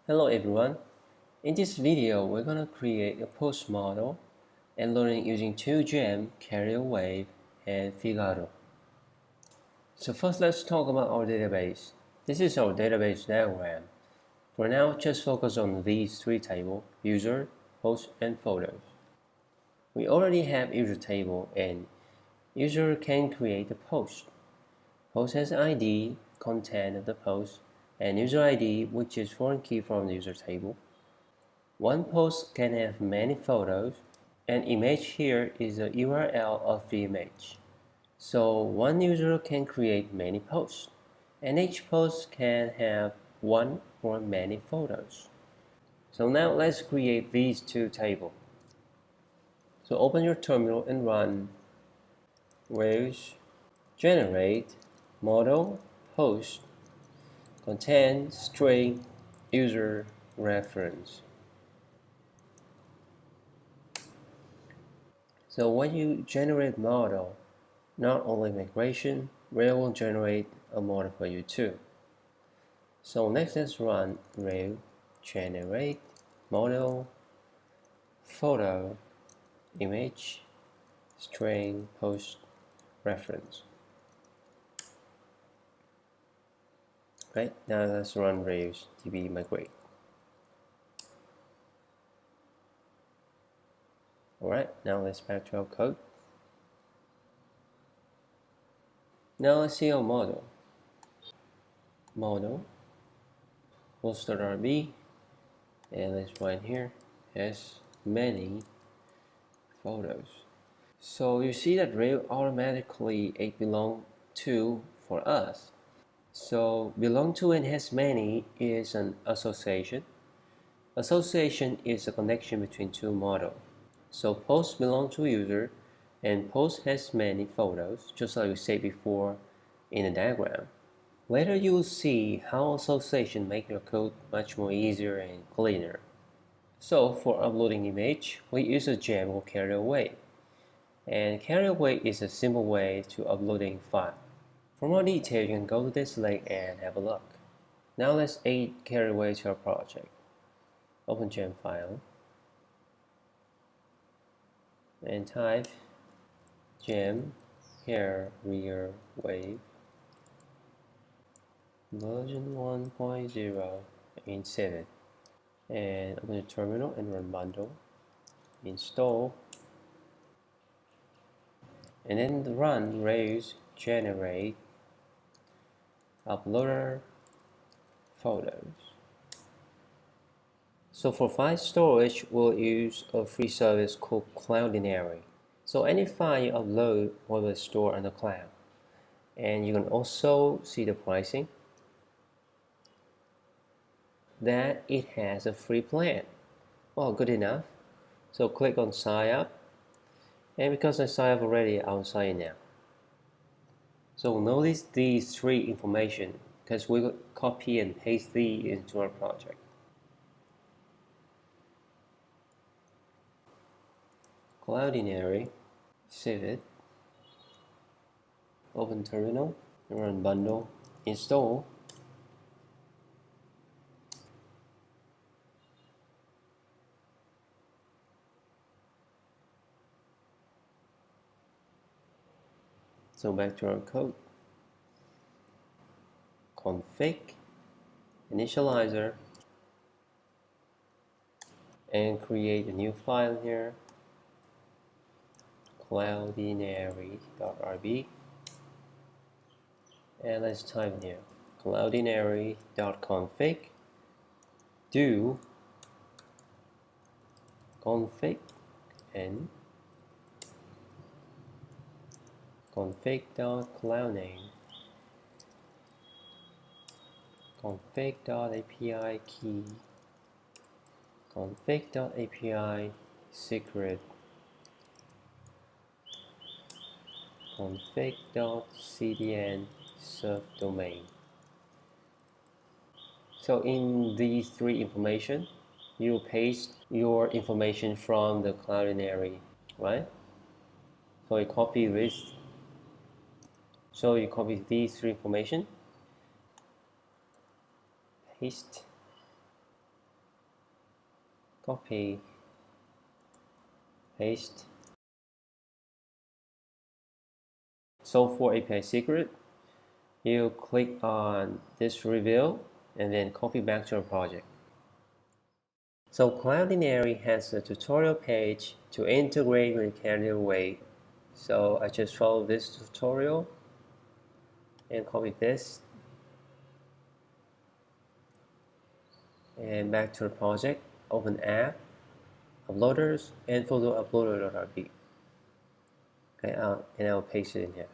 Hello everyone. In this video, we're going to create a post model and learning using 2GEM, Carrier Wave, and Figaro. So first let's talk about our database. This is our database diagram. For now, just focus on these three tables: user, post, and photos. We already have user table and user can create the post. Post has ID, content of the post, and user ID, which is foreign key from the user table. One post can have many photos. An image here is the URL of the image. So one user can create many posts, and each post can have one or many photos. So now let's create these two tables. So open your terminal and run Rails generate model post content string user reference. So when you generate model, not only migration, Rails will generate a model for you too. So next let's run Rails generate model photo image string post reference. Okay, now let's run Rails db migrate. Alright, now let's back to our code. Now let's see our model. Model post.rb, and let's write here has many photos. So you see that Rails automatically it belong to for us. So belong to and has many is an association. Association is a connection between two models. So post belong to user and post has many photos, just like we said before in the diagram. Later you will see how association make your code much more easier and cleaner. So for uploading image, we use a gem or Carrier Wave. And Carrier Wave is a simple way to uploading file. For more detail, you can go to this link and have a look. Now let's add Carrier Wave to our project. Open gem file and type gem Carrier Wave version 1.0 and save it. And open the terminal and run bundle, install, and then run Rails generate uploader photos. So for file storage, we'll use a free service called Cloudinary. So any file you upload will be stored on the cloud. And you can also see the pricing that it has a free plan. Well, good enough. So click on sign up. And because I signed up already, I'll sign in now. So notice these three information because we will copy and paste these into our project. Cloudinary, save it, open terminal, run bundle, install, so back to our code, config, initializer, and create a new file here, cloudinary.rb, and let's type in here cloudinary.config do config and config.cloudname config.api key config.api secret config.cdn subdomain. So in these three information, you paste your information from the Cloudinary, right? So you copy this. So you copy these three information, paste, copy, paste. So for API secret, you click on this reveal and then copy back to your project. So Cloudinary has a tutorial page to integrate with CareerWave. So I just follow this tutorial and copy this and back to the project, open app, uploaders, and photo uploader.rb. Okay, and I'll paste it in here.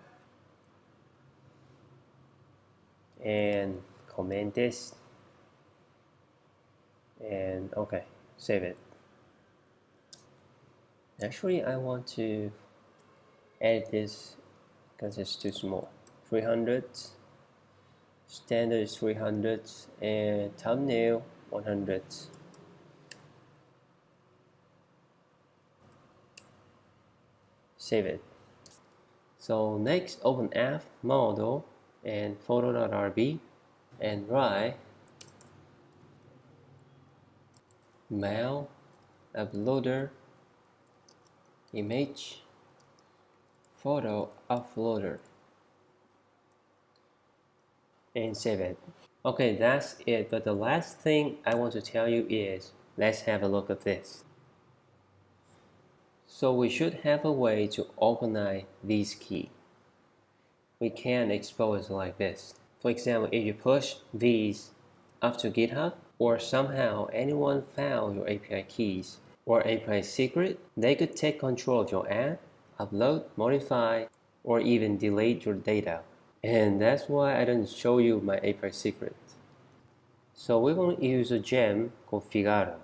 And comment this and okay, save it. Actually, I want to edit this because it's too small. 300, standard is 300, and thumbnail 100. Save it. So next, open app, model, and photo.rb, and write mail uploader image photo uploader and save it. Okay, that's it, but the last thing I want to tell you is let's have a look at this. So we should have a way to organize these keys. We can expose like this. For example, if you push these up to GitHub, or somehow anyone found your API keys or API secret, they could take control of your app, upload, modify, or even delete your data. And that's why I didn't show you my API secret. So we're going to use a gem called Figaro.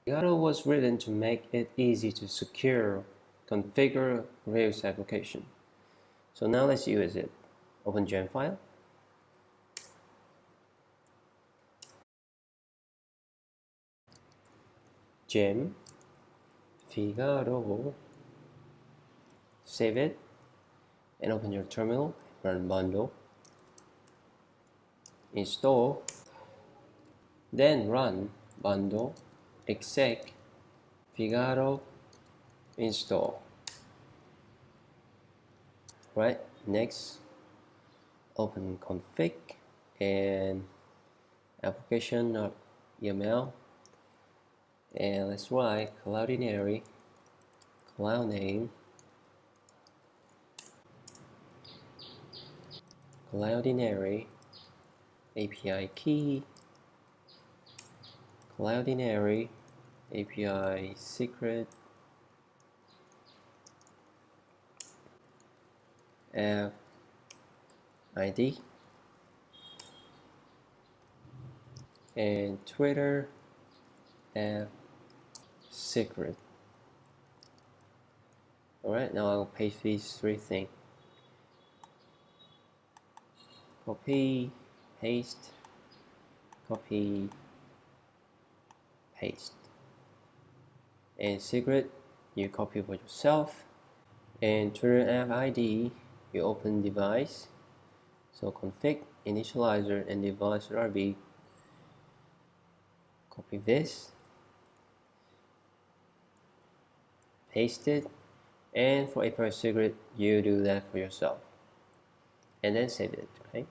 Figaro was written to make it easy to secure, configure Rails application. So now let's use it. Open gem file. Gem Figaro. Save it and open your terminal. Run bundle. Install. Then run bundle exec Figaro install. Right, next open config and application.yml, and let's write Cloudinary cloud name Cloudinary API key Cloudinary API secret app ID and Twitter app secret. Alright, now I'll paste these three things. Copy, paste, copy, paste. And secret, you copy for yourself. And Twitter app ID, you open device. So config, initializer, and device.rb. Copy this, paste it, and for API secret, you do that for yourself. And then save it, okay?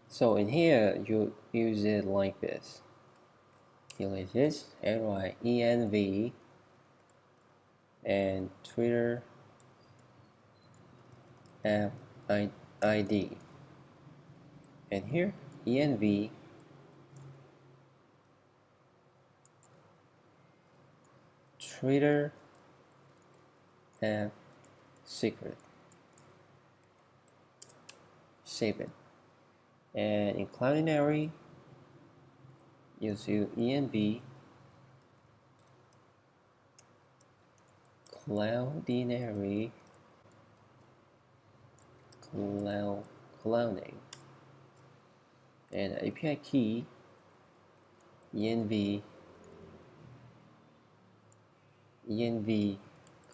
So in here, you use it like this. You like this, RIENV, and Twitter app ID. And here, env Twitter app secret. Save it. And in Cloudinary, use env Cloudinary cloud name and API key env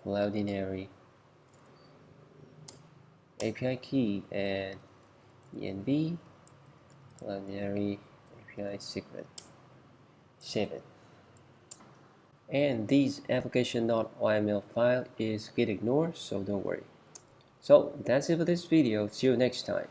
Cloudinary API key and env preliminary API secret. Save it. And this application.yml file is git ignored, so don't worry. So that's it for this video. See you next time.